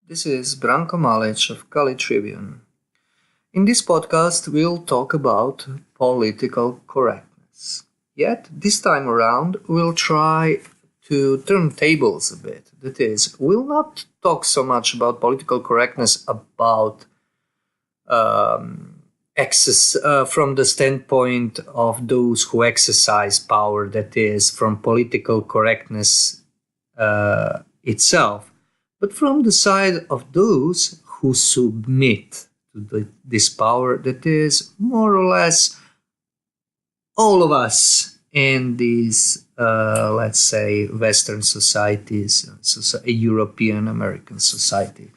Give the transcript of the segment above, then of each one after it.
This is Branko Malic of Kali Tribune. In this podcast, we'll talk about political correctness. Yet, this time around, we'll try to turn tables a bit. That is, we'll not talk so much about political correctness about from the standpoint of those who exercise power, that is, from political correctness itself, but from the side of those who submit to this power, that is, more or less, all of us in these, let's say, Western societies, European American society,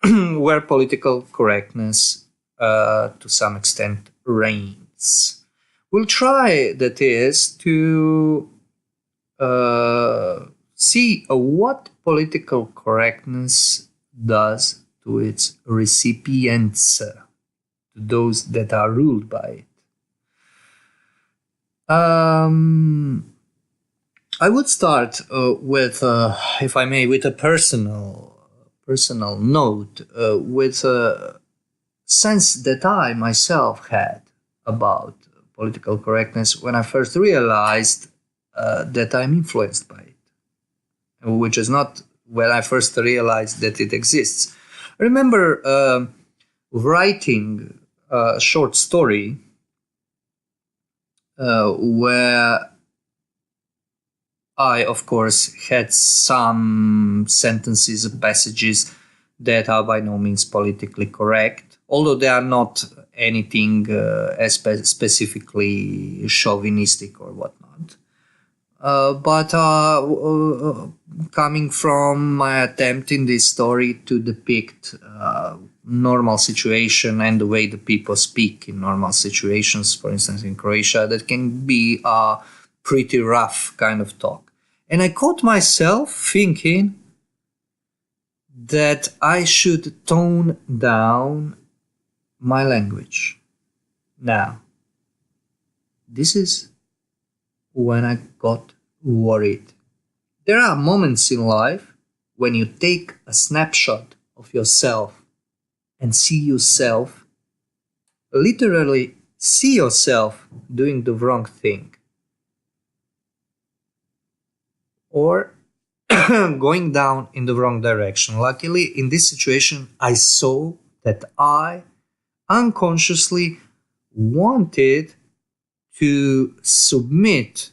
where political correctness to some extent reigns. We'll try, that is, to see what political correctness does to its recipients, to those that are ruled by it. I would start with, if I may, with a personal note, with a sense that I myself had about political correctness when I first realized that I'm influenced by it, which is not when I first realized that it exists. I remember writing a short story where I, of course, had some sentences, passages that are by no means politically correct, although they are not anything specifically chauvinistic or whatnot. But coming from my attempt in this story to depict normal situation and the way the people speak in normal situations, for instance in Croatia, that can be a pretty rough kind of talk. And I caught myself thinking that I should tone down my language. Now, this is when I got worried. There are moments in life when you take a snapshot of yourself and see yourself, literally see yourself doing the wrong thing, or going down in the wrong direction. Luckily, in this situation, I saw that I unconsciously wanted to submit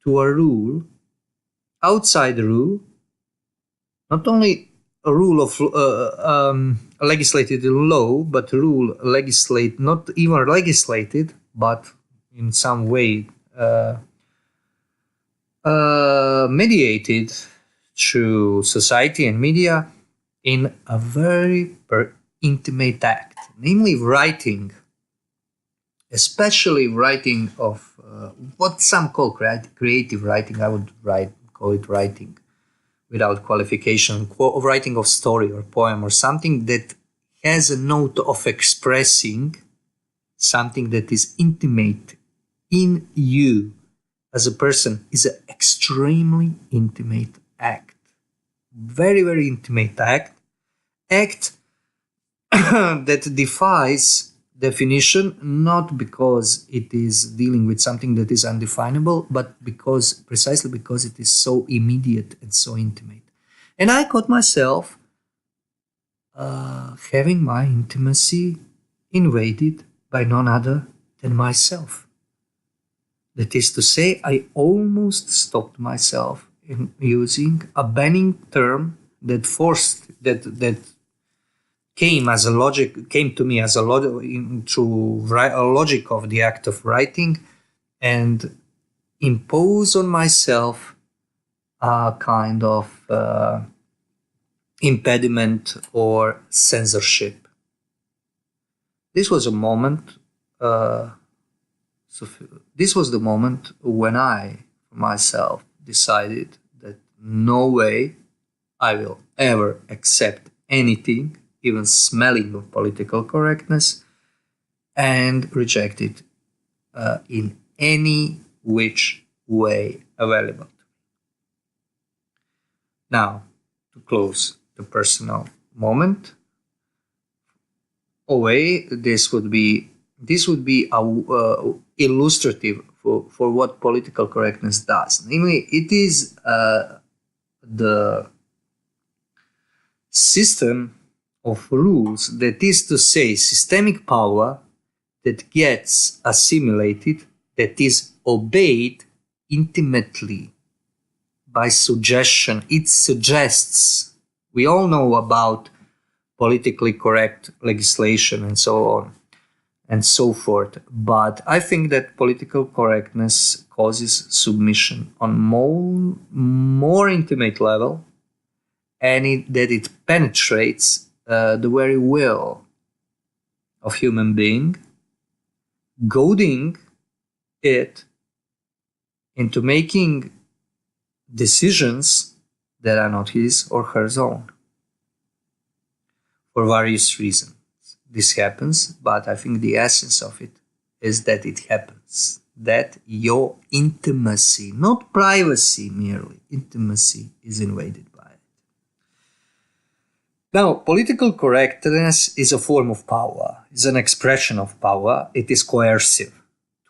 to a rule, outside the rule, not only a rule of a legislated law, but a rule not even legislated, but in some way mediated through society and media in a very intimate act, namely writing, especially writing of what some call creative writing. I would call it writing without qualification, writing of story or poem or something that has a note of expressing something that is intimate in you as a person, is an extremely intimate act. Very, very intimate act that defies definition, not because it is dealing with something that is undefinable, but precisely because it is so immediate and so intimate. And I caught myself having my intimacy invaded by none other than myself. That is to say, I almost stopped myself in using a banning term that came to me as a logic through a logic of the act of writing, and impose on myself a kind of impediment or censorship. This was a moment. This was the moment when I myself decided that no way I will ever accept anything, even smelling of political correctness, and reject it in any which way available. Now, to close the personal moment away, this would be illustrative for what political correctness does. Namely, it is the system of rules, that is to say, systemic power that gets assimilated, that is obeyed intimately by suggestion. It suggests. We all know about politically correct legislation and so on and so forth. But I think that political correctness causes submission on more intimate level, and that it penetrates the very will of human being, goading it into making decisions that are not his or her own, for various reasons. This happens, but I think the essence of it is that it happens, that your intimacy, not privacy merely, intimacy is invaded by it. Now, political correctness is a form of power, is an expression of power. It is coercive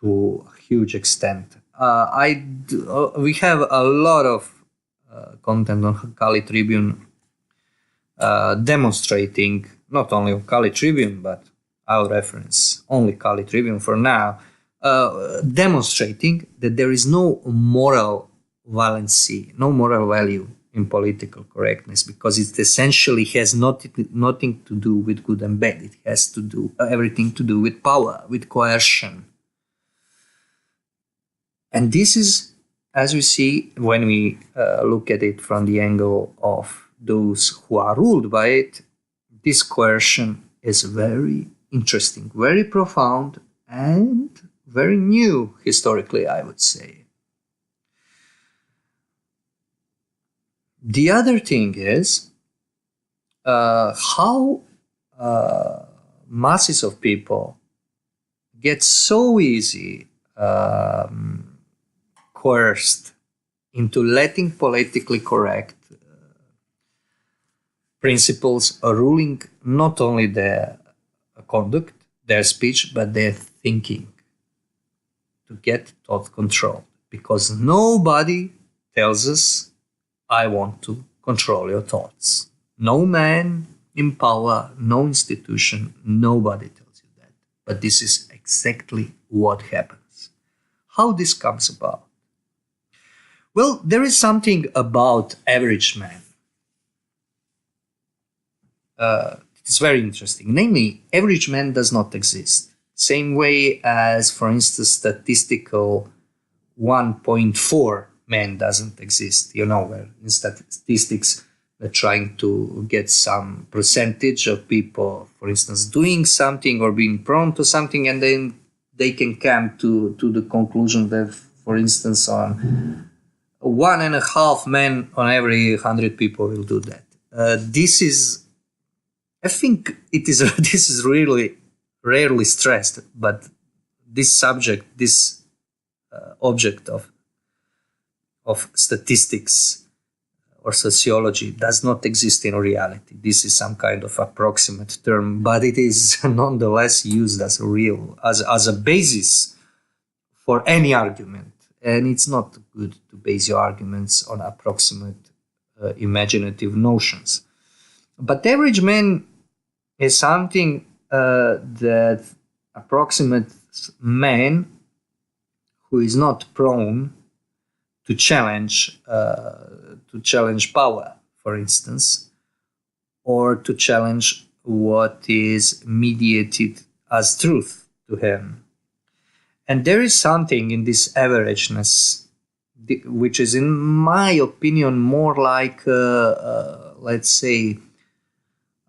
to a huge extent. We have a lot of content on Kali Tribune demonstrating, not only on Kali Tribune, but I'll reference only Kali Tribune for now, demonstrating that there is no moral valency, no moral value in political correctness, because it essentially has nothing to do with good and bad. It has to do everything to do with power, with coercion. And this is, as we see, when we look at it from the angle of those who are ruled by it, this coercion is very interesting, very profound, and very new historically, I would say. The other thing is how masses of people get so easy coerced into letting politically correct principles ruling not only their conduct, their speech, but their thinking, to get thought control. Because nobody tells us, I want to control your thoughts. No man in power, no institution, nobody tells you that. But this is exactly what happens. How this comes about? Well, there is something about average man. It's very interesting. Namely, average man does not exist. Same way as, for instance, statistical 1.4 man doesn't exist. You know, where in statistics they're trying to get some percentage of people, for instance, doing something or being prone to something, and then they can come to the conclusion that, for instance, on 1.5 men on every 100 people will do that. This is, I think it is this is really rarely stressed, but this subject, this object of statistics or sociology does not exist in reality. This is some kind of approximate term, but it is nonetheless used as a real, as a basis for any argument. And it's not good to base your arguments on approximate imaginative notions. But average man is something that approximates man who is not prone to challenge power, for instance, or to challenge what is mediated as truth to him. And there is something in this averageness, which is, in my opinion, more like, let's say,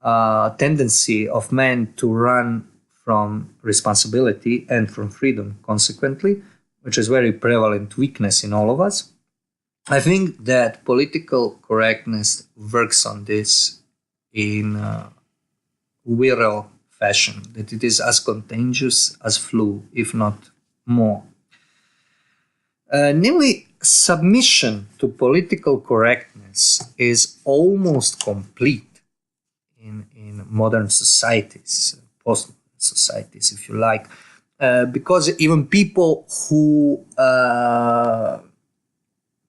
a tendency of man to run from responsibility and from freedom, consequently, which is very prevalent weakness in all of us. I think that political correctness works on this in a viral fashion, that it is as contagious as flu, if not more. Namely, submission to political correctness is almost complete modern societies, post societies, if you like, because even people who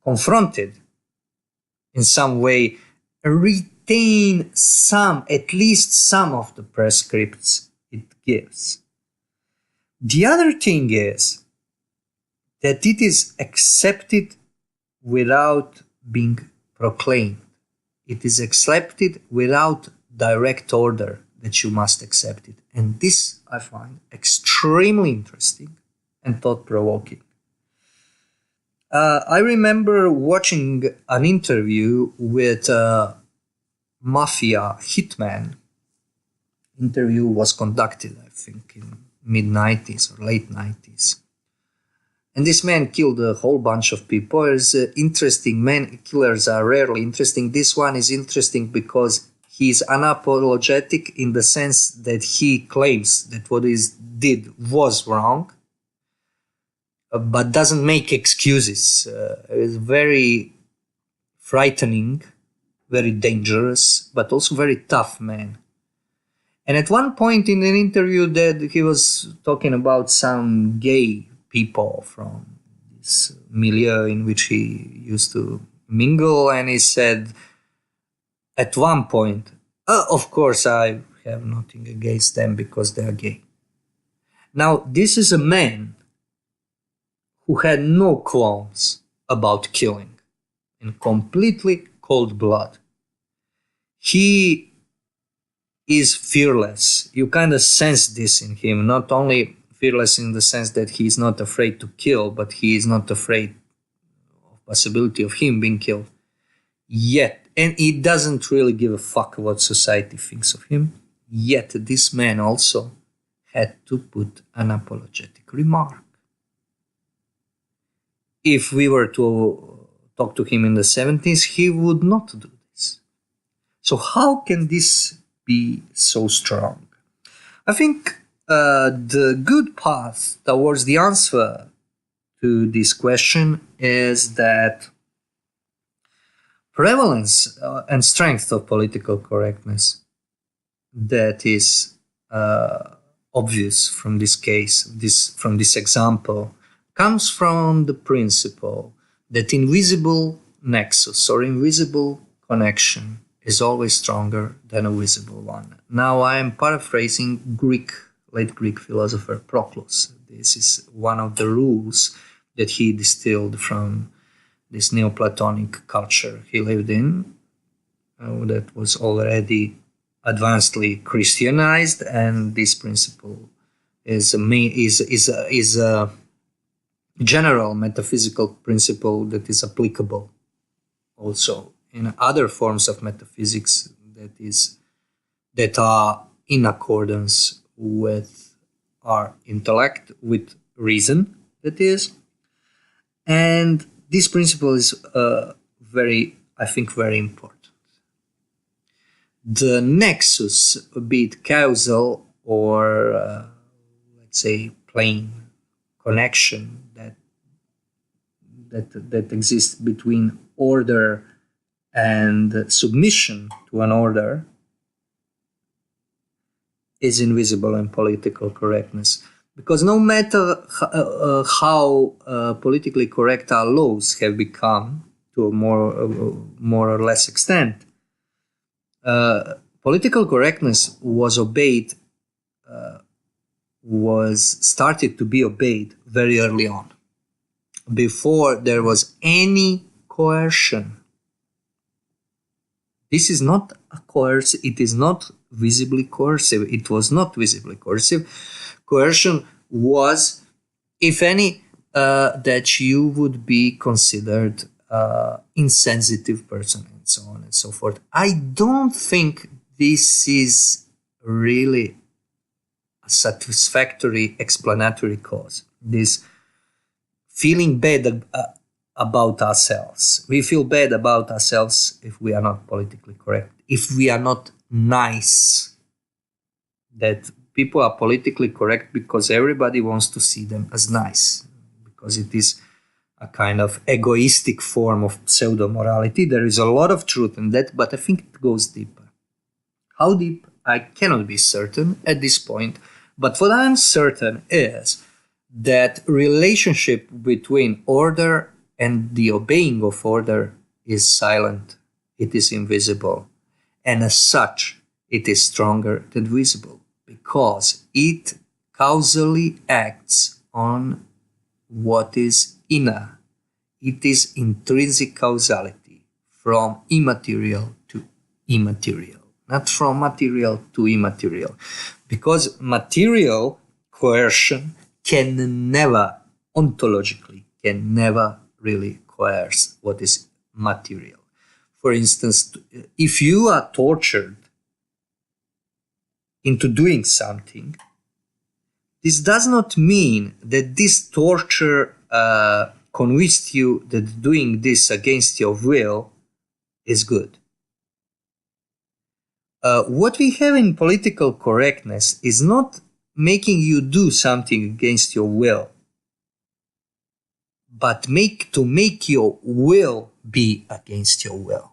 confronted in some way retain at least some of the prescripts it gives. The other thing is that it is accepted without being proclaimed. It is accepted without direct order that you must accept it. And this I find extremely interesting and thought-provoking. I remember watching an interview with a mafia hitman. Interview was conducted, I think, in mid-90s or late 90s. And this man killed a whole bunch of people. It's interesting. Killers are rarely interesting. This one is interesting because he's unapologetic in the sense that he claims that what he did was wrong, but doesn't make excuses. It's very frightening, very dangerous, but also very tough man. And at one point in an interview that he was talking about some gay people from this milieu in which he used to mingle, and he said at one point, of course I have nothing against them because they are gay. Now this is a man who had no qualms about killing in completely cold blood. He is fearless. You kind of sense this in him, not only fearless in the sense that he is not afraid to kill, but he is not afraid of possibility of him being killed. Yet, and he doesn't really give a fuck what society thinks of him, yet this man also had to put an apologetic remark. If we were to talk to him in the 70s, he would not do this. So how can this be so strong? I think the good path towards the answer to this question is that prevalence and strength of political correctness that is obvious from this case, from this example, comes from the principle that invisible nexus or invisible connection is always stronger than a visible one. Now I am paraphrasing late Greek philosopher Proclus. This is one of the rules that he distilled from this Neoplatonic culture he lived in, that was already advancedly Christianized, and this principle is a general metaphysical principle that is applicable also in other forms of metaphysics that are in accordance with our intellect, with reason, that is. And this principle is very important. The nexus, be it causal or let's say plain connection that exists between order and submission to an order, is invisible in political correctness. Because no matter how politically correct our laws have become to a more or less extent, political correctness started to be obeyed very early on, before there was any coercion. This is not a coercive, it is not visibly coercive. It was not visibly coercive. Coercion was, if any, that you would be considered insensitive person and so on and so forth. I don't think this is really a satisfactory explanatory cause. This feeling bad about ourselves. We feel bad about ourselves if we are not politically correct, if we are not nice. That people are politically correct because everybody wants to see them as nice, because it is a kind of egoistic form of pseudo-morality. There is a lot of truth in that, but I think it goes deeper. How deep? I cannot be certain at this point. But what I'm certain is that relationship between order and the obeying of order is silent. It is invisible. And as such, it is stronger than visible because it causally acts on what is inner. It is intrinsic causality from immaterial to immaterial, not from material to immaterial. Because material coercion can never, ontologically, can never really coerce what is material. For instance, if you are tortured into doing something, this does not mean that this torture convinced you that doing this against your will is good. What we have in political correctness is not making you do something against your will, but to make your will be against your will.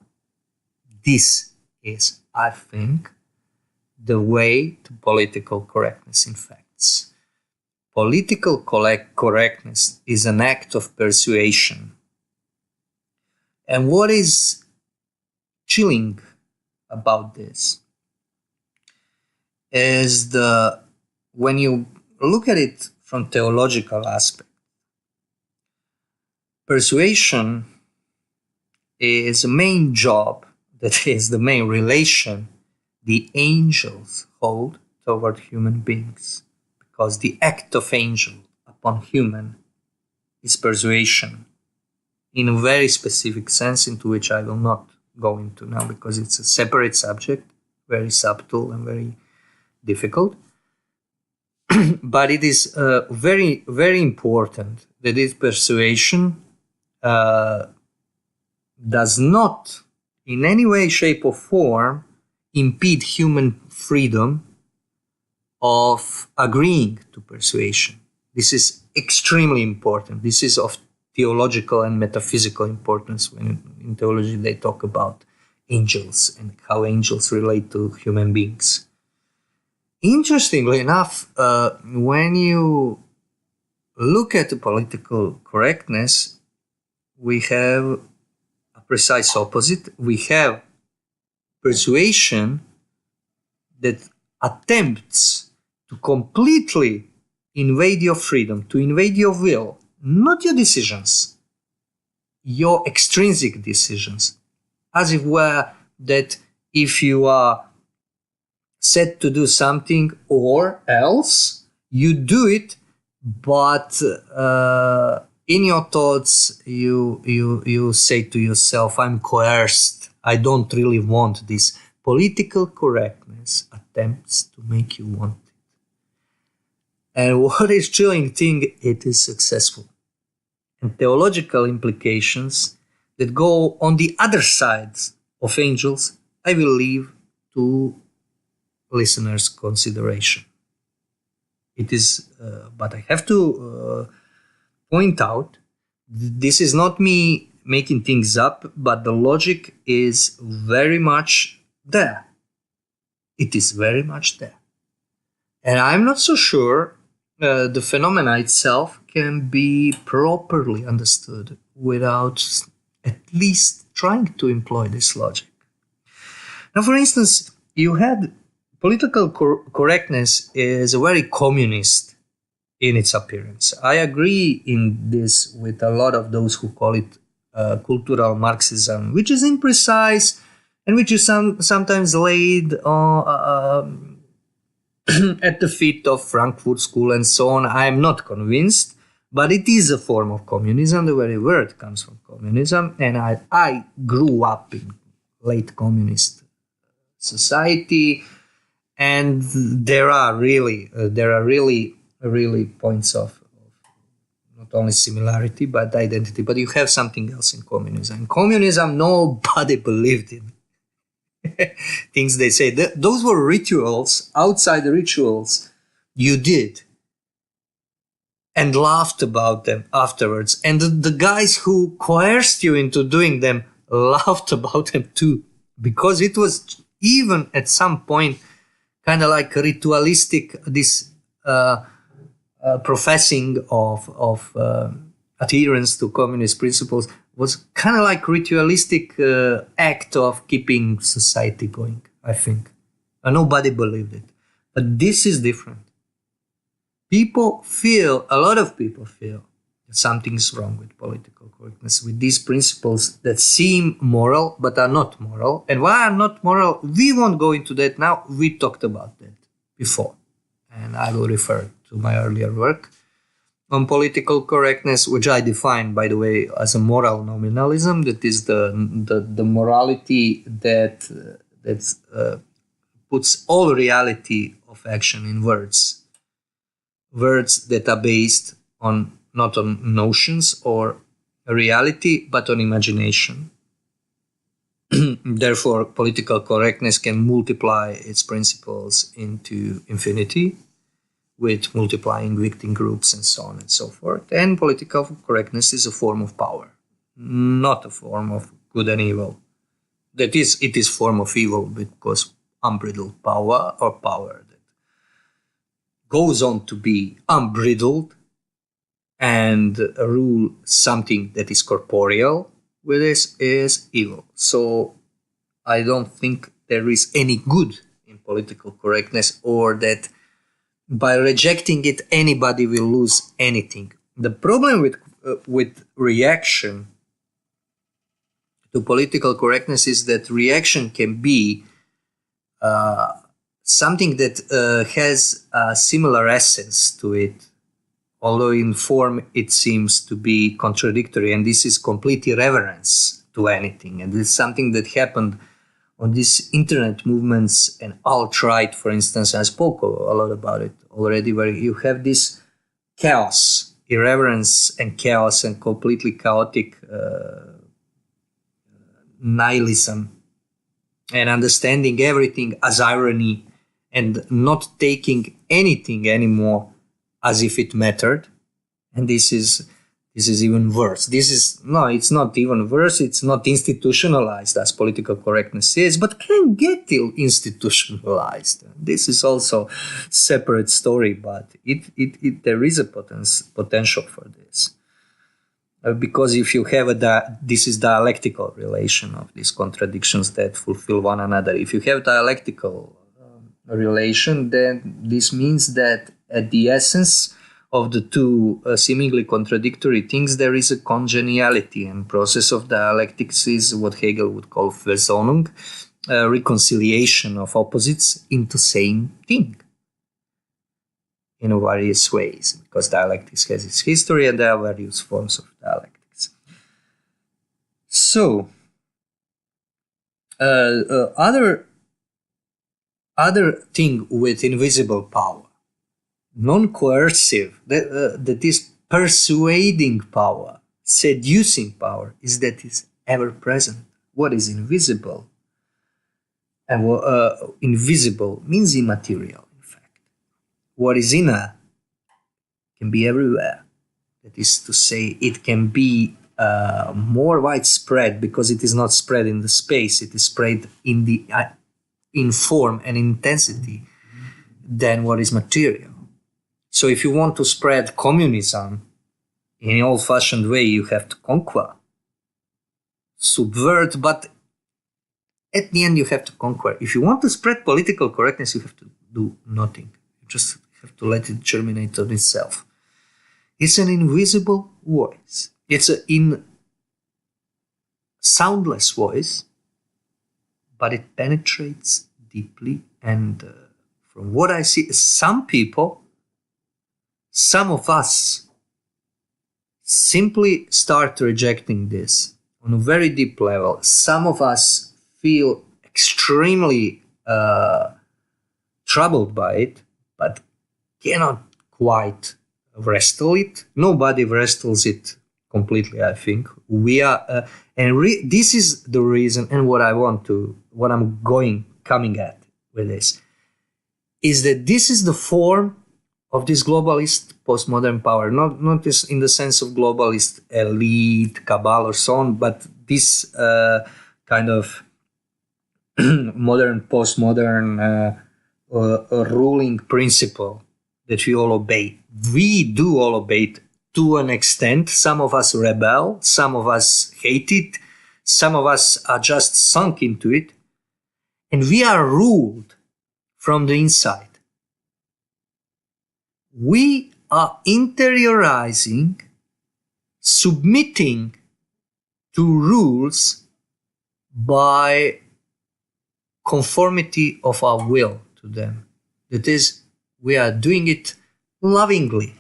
This is, I think, the way to political correctness in facts. Political correctness is an act of persuasion. And what is chilling about this is when you look at it from theological aspect, persuasion is a main job, that is the main relation the angels hold toward human beings, because the act of angel upon human is persuasion in a very specific sense, into which I will not go into now because it's a separate subject, very subtle and very difficult. But it is very, very important that this persuasion does not in any way, shape or form impede human freedom of agreeing to persuasion. This is extremely important. This is of theological and metaphysical importance when in theology they talk about angels and how angels relate to human beings. Interestingly enough, when you look at the political correctness, we have a precise opposite. We have persuasion that attempts to completely invade your freedom, to invade your will, not your decisions, your extrinsic decisions, as it were that if you are set to do something or else, you do it, but in your thoughts you say to yourself, I'm coerced, I don't really want this. Political correctness attempts to make you want it. And what is chilling thing, it is successful. And theological implications that go on the other sides of angels, I will leave to listeners' consideration. It is, but I have to point out, this is not me making things up, but the logic is very much there. It is very much there. And I'm not so sure the phenomena itself can be properly understood without at least trying to employ this logic. Now, for instance, you had political correctness is very communist in its appearance. I agree in this with a lot of those who call it cultural Marxism, which is imprecise and which is sometimes laid at the feet of Frankfurt School and so on. I am not convinced, but it is a form of communism. The very word comes from communism, and I grew up in late communist society, and there are really points of not only similarity but identity. But you have something else in communism. In communism, nobody believed in things they say. Those were rituals. Outside the rituals, you did and laughed about them afterwards. And the guys who coerced you into doing them laughed about them too, because it was even at some point kind of like ritualistic, this professing of adherence to communist principles was kind of like ritualistic act of keeping society going, I think. And nobody believed it. But this is different. A lot of people feel that something's wrong with political correctness, with these principles that seem moral but are not moral. And why are not moral? We won't go into that now. We talked about that before. And I will refer to my earlier work on political correctness, which I define, by the way, as a moral nominalism. That is the morality that puts all reality of action in words that are based on not on notions or reality, but on imagination. Therefore, political correctness can multiply its principles into infinity, with multiplying victim groups and so on and so forth. And political correctness is a form of power, not a form of good and evil. That is, it is form of evil because unbridled power, or power that goes on to be unbridled and rule something that is corporeal, with this is evil. So I don't think there is any good in political correctness, or that by rejecting it anybody will lose anything. The problem with reaction to political correctness is that reaction can be something that has a similar essence to it, although in form it seems to be contradictory, and this is complete irreverence to anything. And it's something that happened on these internet movements and alt-right, for instance. I spoke a lot about it already, where you have this chaos, irreverence and chaos and completely chaotic nihilism, and understanding everything as irony and not taking anything anymore as if it mattered. And this is even worse. It's not even worse. It's not institutionalized as political correctness is, but can get institutionalized. This is also separate story, but there is a potential for this. Because if you have this is dialectical relation of these contradictions that fulfill one another. If you have dialectical relation, then this means that at the essence of the two seemingly contradictory things, there is a congeniality, and process of dialectics is what Hegel would call Versöhnung, reconciliation of opposites into same thing in various ways, because dialectics has its history and there are various forms of dialectics. So, other thing with invisible power, non-coercive, that is persuading power, seducing power, is that it's ever present. What is invisible? And invisible means immaterial, in fact. What is inner can be everywhere. That is to say, it can be more widespread because it is not spread in the space, it is spread in form and intensity than what is material. So if you want to spread communism in an old-fashioned way, you have to conquer, subvert, but at the end you have to conquer. If you want to spread political correctness, you have to do nothing. You just have to let it germinate on itself. It's an invisible voice. It's an soundless voice, but it penetrates deeply. And from what I see, some of us simply start rejecting this on a very deep level. Some of us feel extremely troubled by it, but cannot quite wrestle it. Nobody wrestles it completely, I think. We are, this is the reason, and what I'm coming at with this, is that this is the form of this globalist postmodern power, not just in the sense of globalist elite, cabal, or so on, but this kind of modern, postmodern a ruling principle that we all obey. We do all obey it to an extent. Some of us rebel, some of us hate it, some of us are just sunk into it, and we are ruled from the inside. We are interiorizing, submitting to rules by conformity of our will to them. That is, we are doing it lovingly.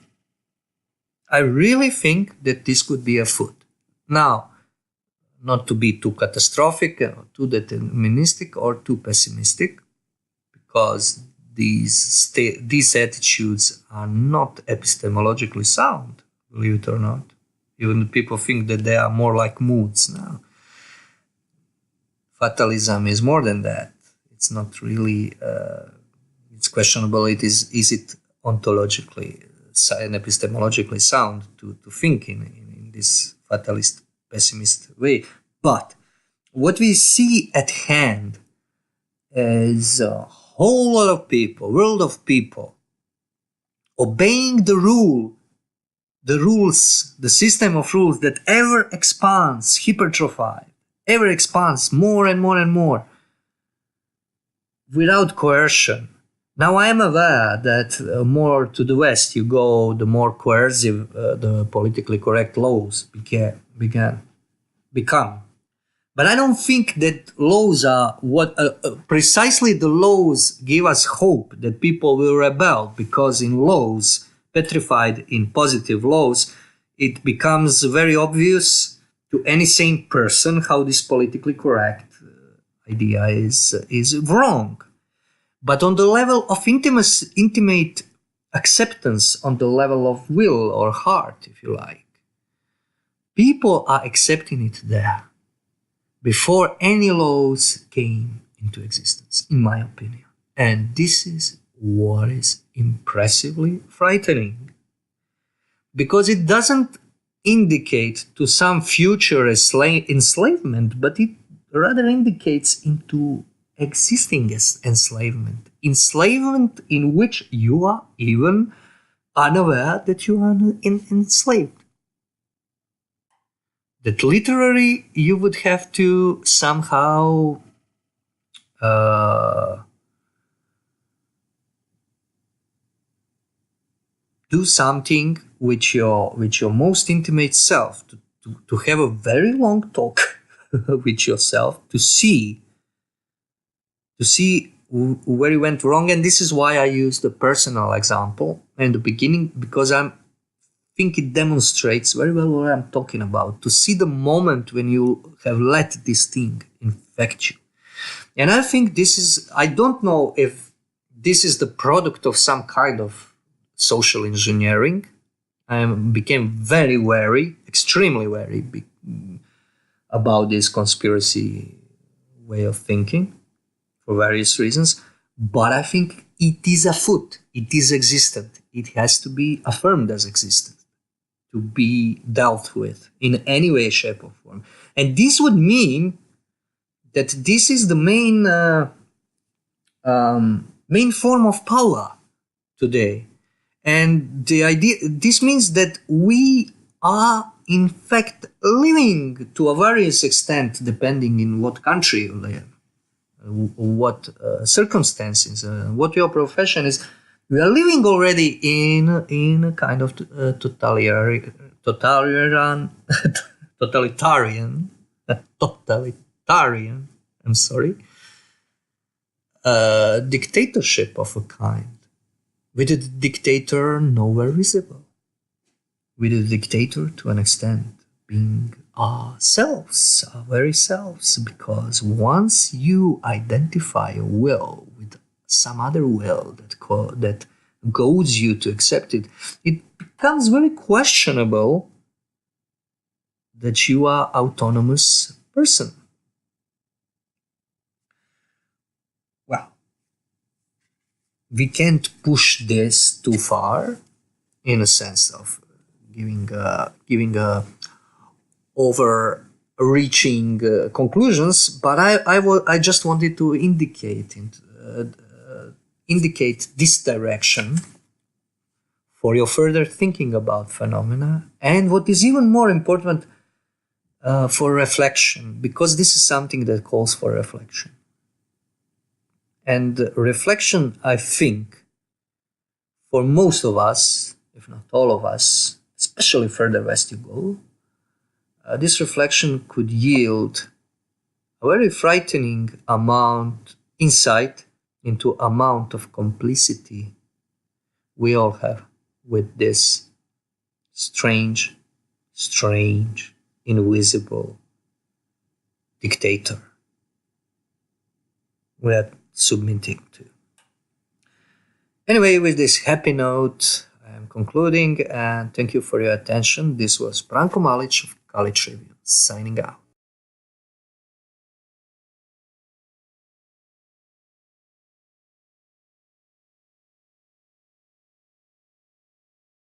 I really think that this could be afoot. Now, not to be too catastrophic, too deterministic, or too pessimistic, because these attitudes are not epistemologically sound, believe it or not. Even people think that they are more like moods now. Fatalism is more than that. It's not really, it's questionable. Is it ontologically and epistemologically sound to think in this fatalist, pessimist way? But what we see at hand is a whole lot of people, world of people, obeying the rules, the system of rules that ever expands, hypertrophy, ever expands more and more and more, without coercion. Now I am aware that more to the west you go, the more coercive the politically correct laws become. But I don't think that laws are what precisely the laws give us hope that people will rebel, because in laws, petrified in positive laws, it becomes very obvious to any sane person how this politically correct idea is wrong. But on the level of intimate acceptance, on the level of will or heart, if you like, people are accepting it there before any laws came into existence, in my opinion. And this is what is impressively frightening, because it doesn't indicate to some future enslavement, but it rather indicates into existing enslavement in which you are even unaware that you are enslaved. That literally you would have to somehow do something with your most intimate self, to have a very long talk with yourself, to see where you went wrong. And this is why I used the personal example in the beginning, because I think it demonstrates very well what I'm talking about, to see the moment when you have let this thing infect you. And I think I don't know if this is the product of some kind of social engineering. I became very wary, extremely wary about this conspiracy way of thinking for various reasons. But I think it is afoot, it is existent, it has to be affirmed as existent, to be dealt with in any way, shape, or form. And this would mean that this is the main form of power today. And this means that we are in fact living to a various extent, depending in what country you live, what circumstances, what your profession is. We are living already in a kind of totalitarian dictatorship of a kind, with a dictator nowhere visible, with a dictator to an extent being ourselves, our very selves, because once you identify a will with some other will that goads you to accept it, it becomes very questionable that you are autonomous person. Well, we can't push this too far in a sense of giving overreaching conclusions, but I just wanted to indicate indicate this direction for your further thinking about phenomena, and what is even more important, for reflection, because this is something that calls for reflection. And reflection, I think, for most of us, if not all of us, especially further west you go, this reflection could yield a very frightening insight into amount of complicity we all have with this strange, invisible dictator we are submitting to. Anyway, with this happy note, I am concluding, and thank you for your attention. This was Branko Malic of College Review, signing out.